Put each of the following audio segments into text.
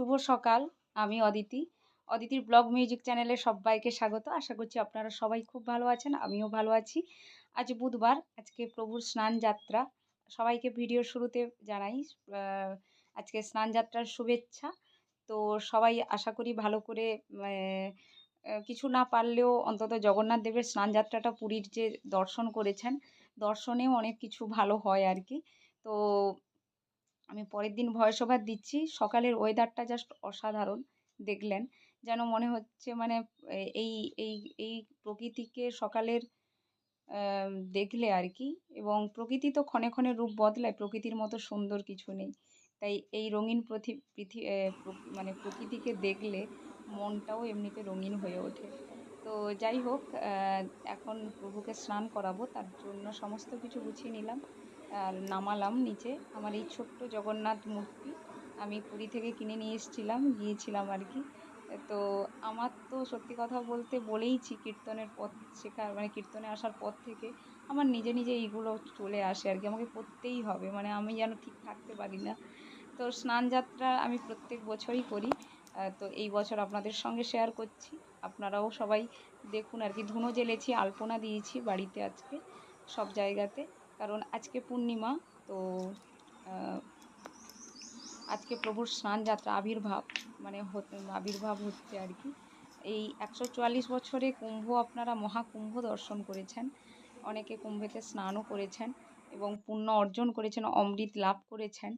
শুভ সকাল। আমি Aditi. অদিতির blog music চ্যানেলে সব্বাইকে স্বাগত। আশা করছি আপনারা সবাই খুব ভালো আছেন। আমিও ভালো আছি। আজ বুধবার, আজকে প্রভুর স্নান যাত্রা। সবাইকে ভিডিওর শুরুতে জানাই আ আজকে স্নান যাত্রার শুভেচ্ছা। তো সবাই আশা করি ভালো করে অ্যা কিছু না পারলেও অন্তত জগন্নাথ দেবের স্নান যাত্রাটা পুরীর যে দর্শন করেছেন, দর্শনেও অনেক কিছু ভালো হয় আরকি। তো আমি পরের দিন ভয়েস ওভার দিচ্ছি। সকালের ওয়েদারটা জাস্ট অসাধারণ। দেখলেন। যেন মনে হচ্ছে মানে এ এই এই এই প্রকৃতিকে সকালের দেখলে আরকি এবং প্রকৃতি তো ক্ষণে, ক্ষণে রূপ বদলায়। প্রকৃতির মতো সুন্দর কিছু নেই। তাই এই রঙিন প্রথি পৃথি এ প্রক মানে প্রকৃতিকে দেখলে মনটাও এমনিতে রঙিন হয়ে ওঠে। তো যাই হোক এখন প্রভুকে স্নান করাবো। তার জন্য সমস্ত কিছু গুছিয়ে নিলাম। আর নামালাম নিচে। আমার এই ছোট্ট জগন্নাথ মূর্তি আমি পুরী থেকে কিনে নিয়ে এসছিলাম, গিয়েছিলাম আরকি। তো আমার তো সত্যি কথা বলতে বলেইছি কীর্তনের পর মানে কীর্তনে আসার পর থেকে আমার নিজে, নিজে এইগুলো চলে আসে আরকি। আমাকে করতেই হবে। মানে আমি যেন ঠিক থাকতে পারি না। তো স্নান যাত্রা আমি প্রত্যেক বছরই করি। তো এই বছর আপনাদের সঙ্গে শেয়ার করছি। আপনারাও সবাই দেখুন আরকি। ধুনো জ্বেলেছি, আলপনা দিয়েছি বাড়িতে আজকে সব জায়গাতে। কারণ আজকে পূর্ণিমা। তো আ আজকে প্রভুর স্নান যাত্রা আবির্ভাব মানে আবির্ভাব হচ্ছে আরকি। এই ১৪৪ বছরে কুম্ভ আপনারা মহাকুম্ভ দর্শন করেছেন। অনেকে কুম্ভেতে স্নানও করেছেন এবং পুণ্য অর্জন করেছেন, অমৃত লাভ করেছেন।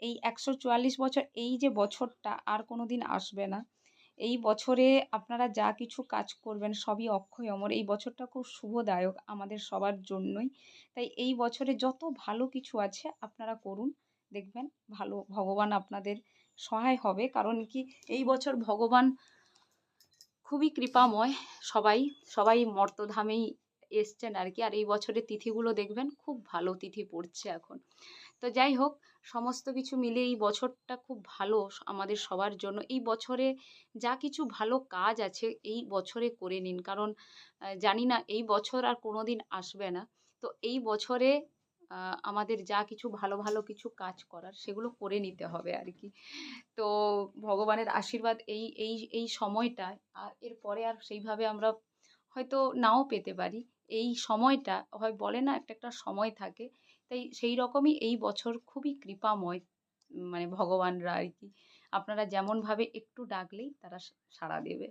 এই ১৪৪ বছর এই যে বছরটা আর কোনোদিন আসবে না। এই বছরে আপনারা যা কিছু কাজ করবেন সবই অক্ষয় অমর। এই বছরটা খুব শুভদায়ক আমাদের সবার জন্যই। তাই এই বছরে যত ভালো কিছু আছে আপনারা করুন। দেখবেন ভালো ভগবান আপনাদের সহায় হবে। কারণ কি এই বছর ভগবান খুবই কৃপাময়। সবাই মর্তধামেই এসছেন আরকি। আর এই বছরের তিথিগুলো দেখবেন খুব ভালো তিথি পড়ছে এখন। তো যাই হোক সমস্ত কিছু মিলিয়ে এই বছরটা খুব ভালো আমাদের সবার জন্য। এই বছরে যা কিছু ভালো কাজ আছে এই বছরে করে নিন। কারণ জানি না এই বছর আর কোনোদিন আসবে না। তো এই বছরে আ আমাদের যা কিছু ভালো, ভালো কিছু কাজ করার সেগুলো করে নিতে হবে আরকি। তো ভগবানের আশীর্বাদ এই সময়টায় এরপরে আর সেইভাবে আমরা হয়তো নাও পেতে পারি। এই সময়টা হয় বলে না একটা সময় থাকে। তাই সেই রকমই এই বছর খুবই কৃপাময় মানে ভগবানরা আরকি। আপনারা যেমনভাবে একটু ডাকলেই তারা সাড়া দেবে।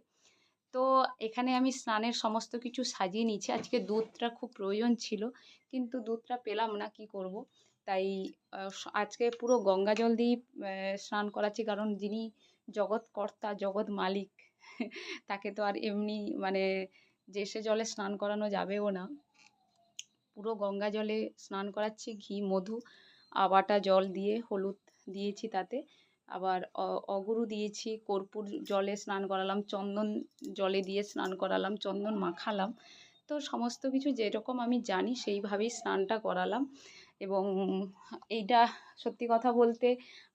তো এখানে আমি স্নানের সমস্ত কিছু সাজিয়ে নিয়েছি। আজকে দুধটা খুব প্রয়োজন ছিল। কিন্তু দুধটা পেলাম না, কি করব? তাই আজকে পুরো গঙ্গা জল দিয়েই স্নান করাচ্ছি। কারণ যিনি জগৎকর্তা, জগৎ মালিক তাকে তো আর এমনি মানে যে সে জলে স্নান করানো যাবেও না। পুরো গঙ্গা জলে স্নান করাচ্ছি ঘি, মধু, আবাটা জল দিয়ে হলুদ দিয়েছি তাতে। আবার অগুরু দিয়েছি, কর্পূর জলে স্নান করালাম, চন্দন জলে দিয়ে স্নান করালাম, চন্দন মাখালাম। তো সমস্ত কিছু যেরকম আমি জানি সেইভাবেই স্নানটা করালাম এবং এইটা সত্যি কথা বলতে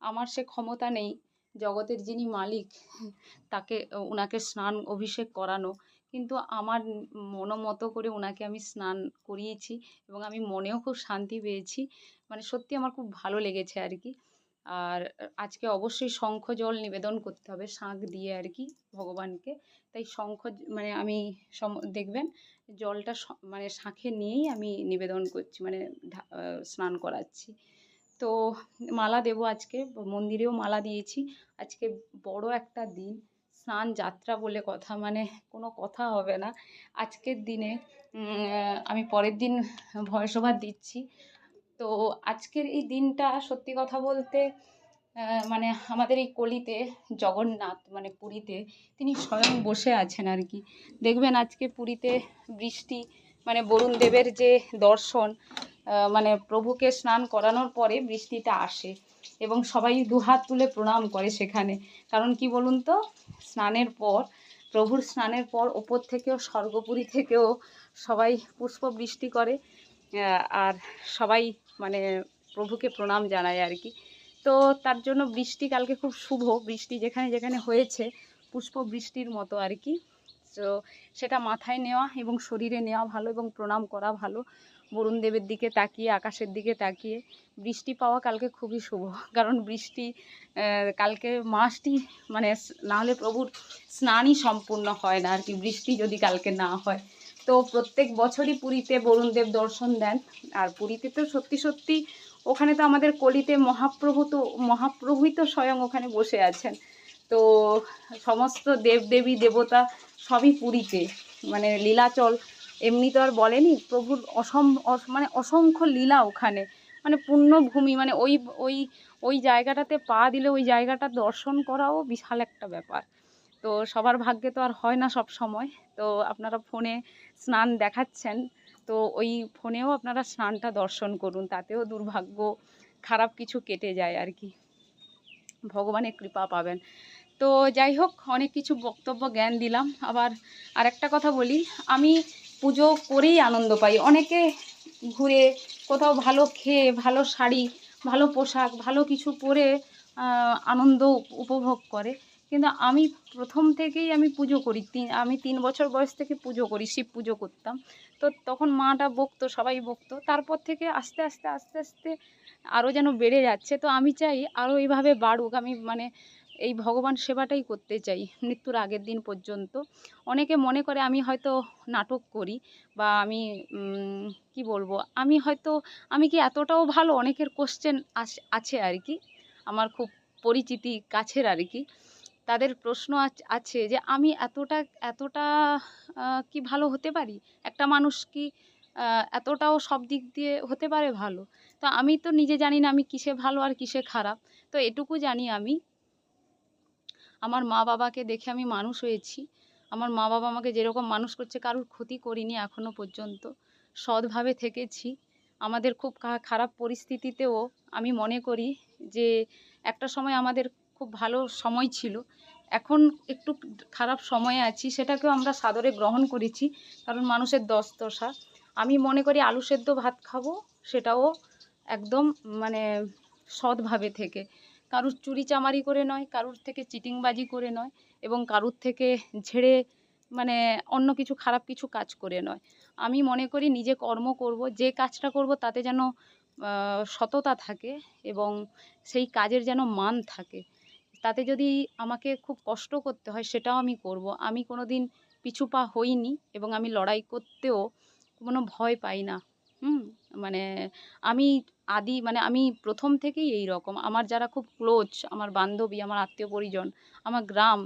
আমার সে ক্ষমতা নেই জগতের যিনি মালিক তাকে উনাকে স্নান অভিষেক করানো। কিন্তু আমার মনোমতো করে উনাকে আমি স্নান করিয়েছি এবং আমি মনেও খুব শান্তি পেয়েছি। মানে সত্যি আমার খুব ভালো লেগেছে আরকি। আর আজকে অবশ্যই শঙ্খ জল নিবেদন করতে হবে শাঁখ দিয়ে আরকি ভগবানকে। তাই শঙ্খ মানে আমি দেখবেন জলটা মানে শাঁখে নিয়েই আমি নিবেদন করছি মানে স্নান করাচ্ছি। তো মালা দেবো আজকে, মন্দিরেও মালা দিয়েছি। আজকে বড় একটা দিন। স্নান যাত্রা বলে কথা মানে কোনো কথা হবে না। আজকের দিনে আমি পরের দিন ভয়েস ওভার দিচ্ছি। তো আজকের এই দিনটা সত্যি কথা বলতে মানে আমাদের এই কলিতে জগন্নাথ মানে পুরীতে তিনি স্বয়ং বসে আছেন আরকি। দেখবেন আজকে পুরীতে বৃষ্টি মানে বরুণ দেবের যে দর্শন মানে প্রভুকে স্নান করানোর পরে বৃষ্টিটা আসে এবং সবাই দুহাত তুলে প্রণাম করে সেখানে। কারণ কি বলুন তো? স্নানের পর প্রভুর স্নানের পর ওপর থেকেও স্বর্গপুরী থেকেও সবাই পুষ্প বৃষ্টি করে আর সবাই মানে প্রভুকে প্রণাম জানায় আরকি। তো তার জন্য বৃষ্টি কালকে খুব শুভ। বৃষ্টি যেখানে, যেখানে হয়েছে পুষ্প বৃষ্টির মতো আরকি। তো সেটা মাথায় নেওয়া এবং শরীরে নেওয়া ভালো এবং প্রণাম করা ভালো। বরুণ দেবের দিকে তাকিয়ে, আকাশের দিকে তাকিয়ে। বৃষ্টি পাওয়া কালকে খুবই শুভ, কারণ বৃষ্টি কালকে মাসটি মানে না হলে প্রভুর স্নানই সম্পূর্ণ হয় না আর কি, বৃষ্টি যদি কালকে না হয়। তো প্রত্যেক বছরই পুরীতে বরুণদেব দর্শন দেন। আর পুরীতে তো সত্যি সত্যি ওখানে তো আমাদের কলিতে মহাপ্রভুই তো স্বয়ং ওখানে বসে আছেন। তো সমস্ত দেবদেবী দেবতা সবই পুরীতে, মানে লীলাচল এমনি তো আর বলেনি, প্রভুর মানে অসংখ্য লীলা ওখানে, মানে পুণ্যভূমি, মানে ওই ওই ওই জায়গাটাতে পা দিলে ওই জায়গাটা দর্শন করাও বিশাল একটা ব্যাপার। তো সবার ভাগ্যে তো আর হয় না সব সময়। তো আপনারা ফোনে স্নান দেখাচ্ছেন, তো ওই ফোনেও আপনারা স্নানটা দর্শন করুন, তাতেও দুর্ভাগ্য খারাপ কিছু কেটে যায় আর কি, ভগবানের কৃপা পাবেন। তো যাই হোক, অনেক কিছু বক্তব্য জ্ঞান দিলাম। আবার আরেকটা কথা বলি, আমি পুজো করেই আনন্দ পাই। অনেকে ঘুরে কোথাও ভালো খেয়ে, ভালো শাড়ি, ভালো পোশাক, ভালো কিছু পরে আনন্দ উপভোগ করে, কিন্তু আমি প্রথম থেকেই আমি পুজো করি। আমি 3 বছর বয়স থেকে পুজো করি, শিব পুজো করতাম। তো তখন মাটা বকতো, সবাই বকতো, তারপর থেকে আস্তে আস্তে আস্তে আস্তে আরও যেন বেড়ে যাচ্ছে। তো আমি চাই আরও এইভাবে বাড়ুক। আমি মানে এই ভগবান সেবাটাই করতে চাই মৃত্যুর আগের দিন পর্যন্ত। অনেকে মনে করে আমি হয়তো নাটক করি, বা আমি কি বলবো, আমি কি এতটাও ভালো, অনেকের কোশ্চেন আছে আর কি, আমার খুব পরিচিতি কাছের আর কি, তাদের প্রশ্ন আছে যে আমি এতটা এতটা কি ভালো হতে পারি, একটা মানুষ কি এতটাও সব দিক দিয়ে হতে পারে ভালো? তো আমি তো নিজে জানি না আমি কিসে ভালো আর কিসে খারাপ। তো এটুকু জানি, আমি আমার মা বাবাকে দেখে আমি মানুষ হয়েছি। আমার মা বাবা আমাকে যেরকম মানুষ করছে, কারুর ক্ষতি করিনি এখনো পর্যন্ত, সৎভাবে থেকেছি। আমাদের খুব খারাপ পরিস্থিতিতেও আমি মনে করি যে একটা সময় আমাদের খুব ভালো সময় ছিল, এখন একটু খারাপ সময়ে আছি, সেটাকেও আমরা সাদরে গ্রহণ করেছি, কারণ মানুষের দশা। আমি মনে করি আলু সেদ্ধ ভাত খাবো, সেটাও একদম মানে সৎভাবে থেকে, কারুর চুরি চামারি করে নয়, কারুর থেকে চিটিংবাজি করে নয়, এবং কারুর থেকে ঝেড়ে মানে অন্য কিছু খারাপ কিছু কাজ করে নয়। আমি মনে করি নিজে কর্ম করব, যে কাজটা করব তাতে যেন সততা থাকে, এবং সেই কাজের যেন মান থাকে। তাতে যদি আমাকে খুব কষ্ট করতে হয় সেটাও আমি করব। আমি কোনো দিন পিছু পা হইনি, এবং আমি লড়াই করতেও কোনো ভয় পাই না। মানে আমি মানে আমি প্রথম থেকেই এই রকম। আমার যারা খুব ক্লোজ, আমার বান্ধবী, আমার আত্মীয় পরিজন, আমার গ্রাম,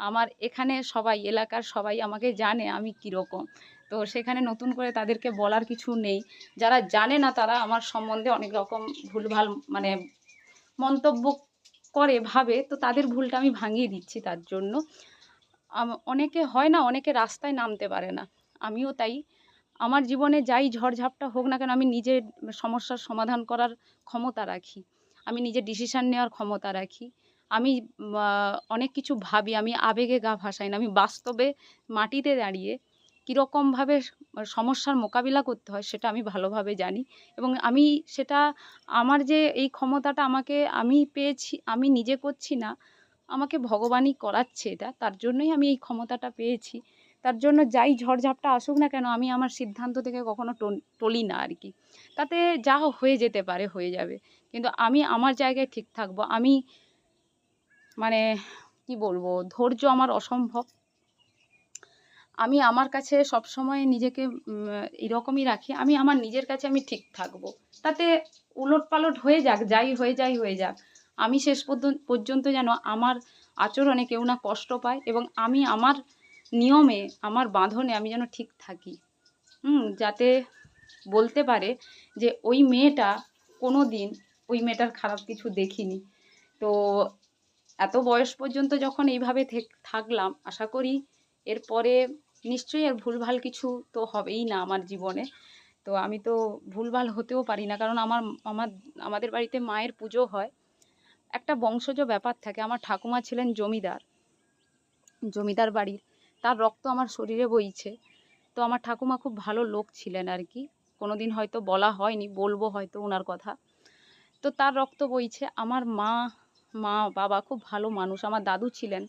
আমার এখানে সবাই, এলাকার সবাই আমাকে জানে আমি কীরকম। তো সেখানে নতুন করে তাদেরকে বলার কিছু নেই। যারা জানে না তারা আমার সম্বন্ধে অনেক রকম ভুলভাল মানে মন্তব্য করে, ভাবে, তো তাদের ভুলটা আমি ভাঙিয়ে দিচ্ছি। তার জন্য অনেকে হয় না, অনেকে রাস্তায় নামতে পারে না, আমিও তাই। আমার জীবনে যাই ঝড়ঝাপটা হোক না কেন, আমি নিজের সমস্যার সমাধান করার ক্ষমতা রাখি, আমি নিজের ডিসিশান নেওয়ার ক্ষমতা রাখি। আমি অনেক কিছু ভাবি, আমি আবেগে গা ভাসাই না, আমি বাস্তবে মাটিতে দাঁড়িয়ে কীরকমভাবে সমস্যার মোকাবিলা করতে হয় সেটা আমি ভালোভাবে জানি, এবং আমি সেটা, আমার যে এই ক্ষমতাটা আমি পেয়েছি, আমি নিজে করছি না, আমাকে ভগবানই করাচ্ছে এটা, তার জন্যই আমি এই ক্ষমতাটা পেয়েছি। তার জন্য যাই ঝড়ঝাপটা আসুক না কেন, আমি আমার সিদ্ধান্ত থেকে কখনো টলি না আর কি। তাতে যা হয়ে যেতে পারে হয়ে যাবে, কিন্তু আমি আমার জায়গায় ঠিক থাকবো। আমি মানে কি বলবো, ধৈর্য আমার অসম্ভব। আমি আমার কাছে সবসময় নিজেকে এরকমই রাখি, আমি আমার নিজের কাছে আমি ঠিক থাকবো, তাতে উলটপালট হয়ে যাক, যাই হয়ে হয়ে যাক, আমি শেষ পর্যন্ত যেন আমার আচরণে কেউ না কষ্ট পায়, এবং আমি আমার নিয়মে, আমার বাঁধনে আমি যেন ঠিক থাকি, যাতে বলতে পারে যে ওই মেয়েটা কোনো দিন ওই মেয়েটার খারাপ কিছু দেখিনি। তো এত বয়স পর্যন্ত যখন এইভাবে থাকলাম, আশা করি এরপরে নিশ্চয়ই আর ভুলভাল কিছু তো হবেই না আমার জীবনে। তো আমি তো ভুলভাল হতেও পারি না, কারণ আমাদের বাড়িতে মায়ের পুজো হয়, একটা বংশজ ব্যাপার থাকে। আমার ঠাকুমা ছিলেন জমিদার বাড়ির, তার রক্ত আমার শরীরে বইছে। তো আমার ঠাকুমা খুব ভালো লোক ছিলেন আর কি, কোনোদিন হয়তো বলা হয়নি, বলবো হয়তো ওনার কথা। তো তার রক্ত বইছে। আমার মা বাবা খুব ভালো মানুষ, আমার দাদু ছিলেন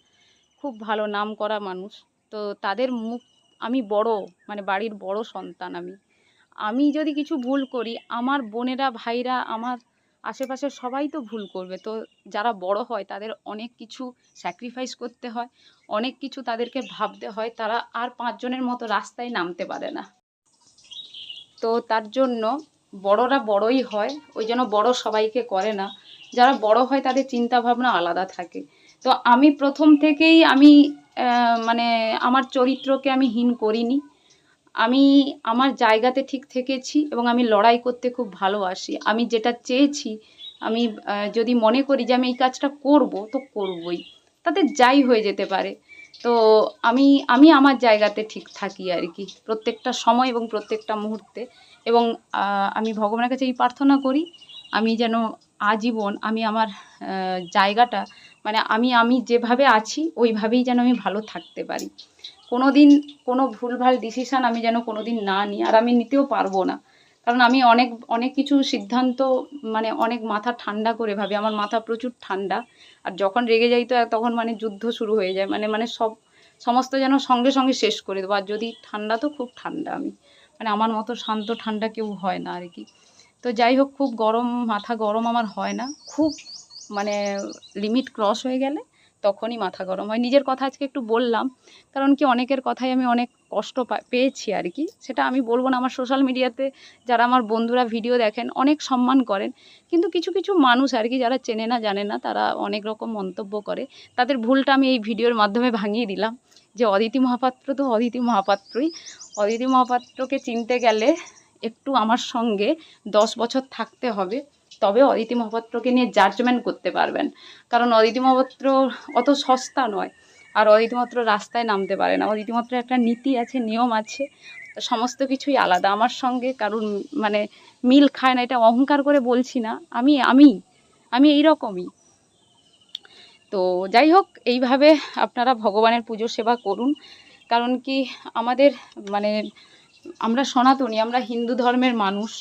খুব ভালো নাম করা মানুষ। তো তাদের মুখ, আমি বড়, মানে বাড়ির বড় সন্তান আমি যদি কিছু ভুল করি, আমার বোনেরা, ভাইরা, আমার আশেপাশের সবাই তো ভুল করবে। তো যারা বড় হয় তাদের অনেক কিছু স্যাক্রিফাইস করতে হয়, অনেক কিছু তাদেরকে ভাবতে হয়। তারা আর 5 জনের মতো রাস্তায় নামতে পারে না। তো তার জন্য বড়রা বড়ই হয়, ওই জন্য বড় সবাইকে করে না। যারা বড় হয় তাদের চিন্তা ভাবনা আলাদা থাকে। তো আমি প্রথম থেকেই আমি মানে আমার চরিত্রকে আমি হীন করিনি। আমি আমার জায়গাতে ঠিক থেকেছি এবং আমি লড়াই করতে খুব ভালোবাসি। আমি যেটা চেয়েছি, আমি যদি মনে করি যে আমি এই কাজটা করব, তো করবই। তাতে যাই হয়ে যেতে পারে। তো আমি আমি আমার জায়গাতে ঠিক থাকি আর কি, প্রত্যেকটা সময় এবং প্রত্যেকটা মুহূর্তে। এবং আমি ভগবানের কাছে এই প্রার্থনা করি, আমি যেন আজীবন আমি আমার জায়গাটা, মানে আমি যেভাবে আছি ওইভাবেই যেন আমি ভালো থাকতে পারি। কোনো দিন কোনো ভুলভাল ডিসিশান আমি যেন কোনো দিন না নিই, আর আমি নিতেও পারবো না। কারণ আমি অনেক অনেক কিছু সিদ্ধান্ত, মানে অনেক মাথা ঠান্ডা করে ভাবি। আমার মাথা প্রচুর ঠান্ডা। আর যখন রেগে যাই তো তখন মানে যুদ্ধ শুরু হয়ে যায়, মানে সমস্ত যেন সঙ্গে সঙ্গে শেষ করে দেবো। আর যদি ঠান্ডা তো খুব ঠান্ডা আমি, মানে আমার মতো শান্ত ঠান্ডা কেউ হয় না আর কি। তো যাই হোক, খুব গরম, মাথা গরম আমার হয় না। খুব মানে লিমিট ক্রস হয়ে গেলে তখনই মাথা গরম হয়। নিজের কথা আজকে একটু বললাম, কারণ কি অনেকের কথাই আমি অনেক কষ্ট পেয়েছি আর কি। সেটা আমি বলবো না। আমার সোশ্যাল মিডিয়াতে যারা আমার বন্ধুরা ভিডিও দেখেন অনেক সম্মান করেন, কিন্তু কিছু কিছু মানুষ আর কি যারা চেনে না জানে না, তারা অনেক রকম মন্তব্য করে। তাদের ভুলটা আমি এই ভিডিওর মাধ্যমে ভাঙিয়ে দিলাম, যে অদিতি মহাপাত্র তো অদিতি মহাপাত্রই। অদিতি মহাপাত্রকে চিনতে গেলে একটু আমার সঙ্গে 10 বছর থাকতে হবে, তবে অদিতি মহাপাত্রকে নিয়ে জাজমেন্ট করতে পারবেন। কারণ অদিতি মহাপাত্র অত সস্তা নয়, আর অদিতি মহাপাত্র রাস্তায় নামতে পারে না। অদিতি মহাপাত্রের একটা নীতি আছে, নিয়ম আছে, সমস্ত কিছুই আলাদা। আমার সঙ্গে কারণ মানে মিল খায় না, এটা অহংকার করে বলছি না। আমি আমি আমি এইরকমই। তো যাই হোক, এইভাবে আপনারা ভগবানের পুজো সেবা করুন। কারণ কি আমাদের মানে আমরা সনাতনী, আমরা হিন্দু ধর্মের মানুষ।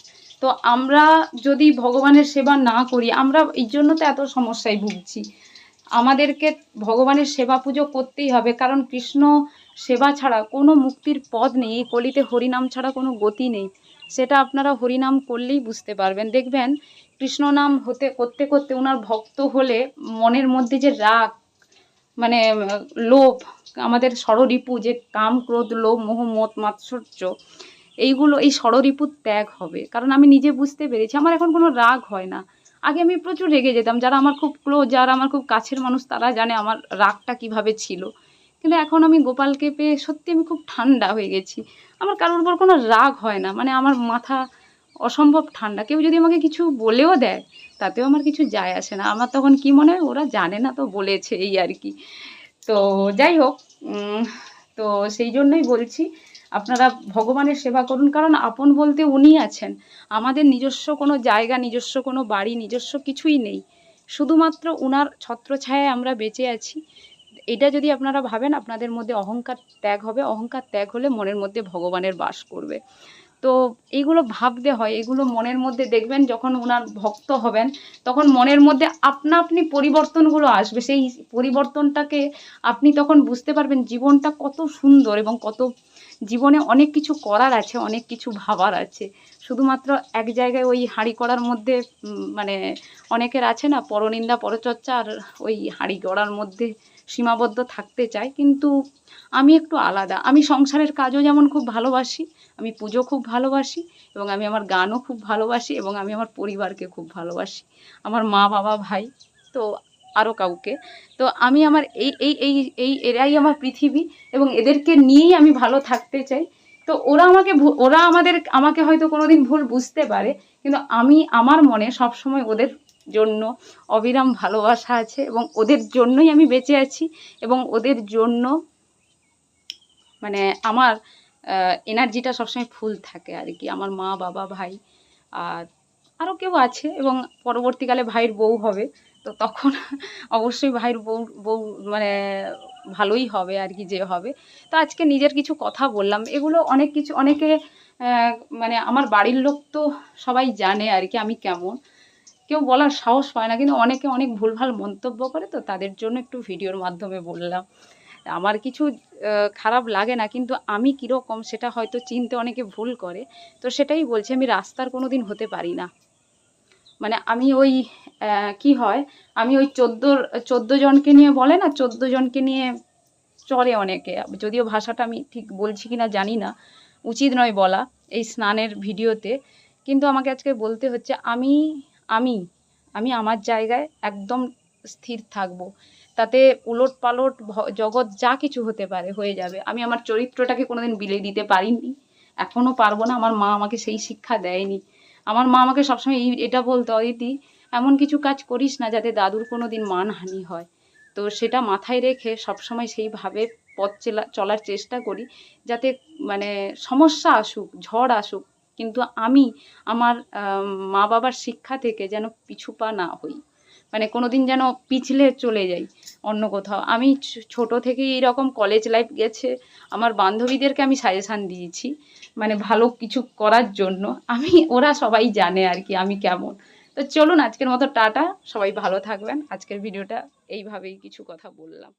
তো আমরা যদি ভগবানের সেবা না করি, আমরা এই জন্য তো এত সমস্যায় ভুগছি। আমাদেরকে ভগবানের সেবা পুজো করতেই হবে, কারণ কৃষ্ণ সেবা ছাড়া কোনো মুক্তির পথ নেই। এই কলিতে হরিনাম ছাড়া কোনো গতি নেই। সেটা আপনারা হরিনাম করলেই বুঝতে পারবেন। দেখবেন কৃষ্ণ নাম করতে করতে ওনার ভক্ত হলে মনের মধ্যে যে রাগ, মানে লোভ, আমাদের ষড়রিপু যে কাম, ক্রোধ, লোভ, মোহ, মদ, মাৎসর্য, এইগুলো, এই ষড়রিপুর ত্যাগ হবে। কারণ আমি নিজে বুঝতে পেরেছি আমার এখন কোনো রাগ হয় না। আগে আমি প্রচুর রেগে যেতাম। যারা আমার খুব ক্লোজ, যারা আমার খুব কাছের মানুষ, তারা জানে আমার রাগটা কিভাবে ছিল। কিন্তু এখন আমি গোপালকে পেয়ে সত্যি আমি খুব ঠান্ডা হয়ে গেছি। আমার কারোর উপর কোনো রাগ হয় না, মানে আমার মাথা অসম্ভব ঠান্ডা। কেউ যদি আমাকে কিছু বলেও দেয় তাতেও আমার কিছু যায় আসে না। আমার তখন কি মনে হয়, ওরা জানে না তো বলেছে, এই আর কি। তো যাই হোক, তো সেই জন্যই বলছি আপনারা ভগবানের সেবা করুন, কারণ আপন বলতে উনি আছেন। আমাদের নিজস্ব কোনো জায়গা, নিজস্ব কোনো বাড়ি, নিজস্ব কিছুই নেই। শুধুমাত্র উনার ছত্রছায়ায় আমরা বেঁচে আছি। এটা যদি আপনারা ভাবেন, আপনাদের মধ্যে অহংকার ত্যাগ হবে। অহংকার ত্যাগ হলে মনের মধ্যে ভগবানের বাস করবে। তো এইগুলো ভাবতে হয়, এগুলো মনের মধ্যে দেখবেন যখন ওনার ভক্ত হবেন, তখন মনের মধ্যে আপনা আপনি পরিবর্তনগুলো আসবে। সেই পরিবর্তনটাকে আপনি তখন বুঝতে পারবেন জীবনটা কত সুন্দর এবং কত জীবনে অনেক কিছু করার আছে, অনেক কিছু ভাবার আছে। শুধুমাত্র এক জায়গায় ওই হাঁড়ি করার মধ্যে মানে অনেকের আছে না পরনিন্দা পরচর্চা, আর ওই হাঁড়ি গড়ার মধ্যে সীমাবদ্ধ থাকতে চায়। কিন্তু আমি একটু আলাদা। আমি সংসারের কাজও যেমন খুব ভালোবাসি, আমি পুজো খুব ভালোবাসি, এবং আমি আমার গানও খুব ভালোবাসি, এবং আমি আমার পরিবারকে খুব ভালোবাসি, আমার মা, বাবা, ভাই, তো আরও কাউকে। তো আমি আমার এই এই এই এই এরাই আমার পৃথিবী, এবং এদেরকে নিয়েই আমি ভালো থাকতে চাই। তো ওরা আমাকে হয়তো কোনোদিন ভুল বুঝতে পারে, কিন্তু আমি আমার মনে সবসময় ওদের জন্য অবিরাম ভালোবাসা আছে, এবং ওদের জন্যই আমি বেঁচে আছি, এবং ওদের জন্য মানে আমার এনার্জিটা সবসময় ফুল থাকে আর কি। আমার মা, বাবা, ভাই, আর আরও কেউ আছে, এবং পরবর্তীকালে ভাইয়ের বউ হবে। তো তখন অবশ্যই ভাইয়ের বউ মানে ভালোই হবে আর কি, যে হবে। তো আজকে নিজের কিছু কথা বললাম, এগুলো অনেক কিছু অনেকে মানে আমার বাড়ির লোক তো সবাই জানে আর কি আমি কেমন। কেউ বলার সাহস পায় না, কিন্তু অনেকে অনেক ভুলভাল মন্তব্য করে, তো তাদের জন্য একটু ভিডিওর মাধ্যমে বললাম। আমার কিছু খারাপ লাগে না, কিন্তু আমি কীরকম সেটা হয়তো চিনতে অনেকে ভুল করে। তো সেটাই বলছি, আমি রাস্তার কোনো দিন হতে পারি না। মানে আমি ওই কি হয়, আমি ওই 14 জনকে নিয়ে বলে না, 14 জনকে নিয়ে চলে অনেকে। যদিও ভাষাটা আমি ঠিক বলছি কিনা জানি না, উচিত নয় বলা এই স্নানের ভিডিওতে, কিন্তু আমাকে আজকে বলতে হচ্ছে আমি আমি আমি আমার জায়গায় একদম স্থির থাকব। তাতে উলট পালট জগৎ যা কিছু হতে পারে হয়ে যাবে। আমি আমার চরিত্রটাকে কোনোদিন বিলিয়ে দিতে পারিনি, এখনও পারবো না। আমার মা আমাকে সেই শিক্ষা দেয়নি। আমার মা আমাকে সবসময় এটা বলতো, অদিতি এমন কিছু কাজ করিস না যাতে দাদুর কোনো দিন মানহানি হয়। তো সেটা মাথায় রেখে সবসময় সেইভাবে পথ চলার চেষ্টা করি, যাতে মানে সমস্যা আসুক, ঝড় আসুক, কিন্তু আমি আমার মা বাবার শিক্ষা থেকে যেন পিছু পা না হই, মানে কোনো দিন যেন পিছলে চলে যাই অন্য কোথাও। আমি ছোট থেকেই এইরকম, কলেজ লাইফ গেছে, আমার বান্ধবীদেরকে আমি সাজেশান দিয়েছি মানে ভালো কিছু করার জন্য। ওরা সবাই জানে আর কি আমি কেমন। তো চলুন আজকের মতো টাটা, সবাই ভালো থাকবেন। আজকের ভিডিওটা এইভাবেই কিছু কথা বললাম।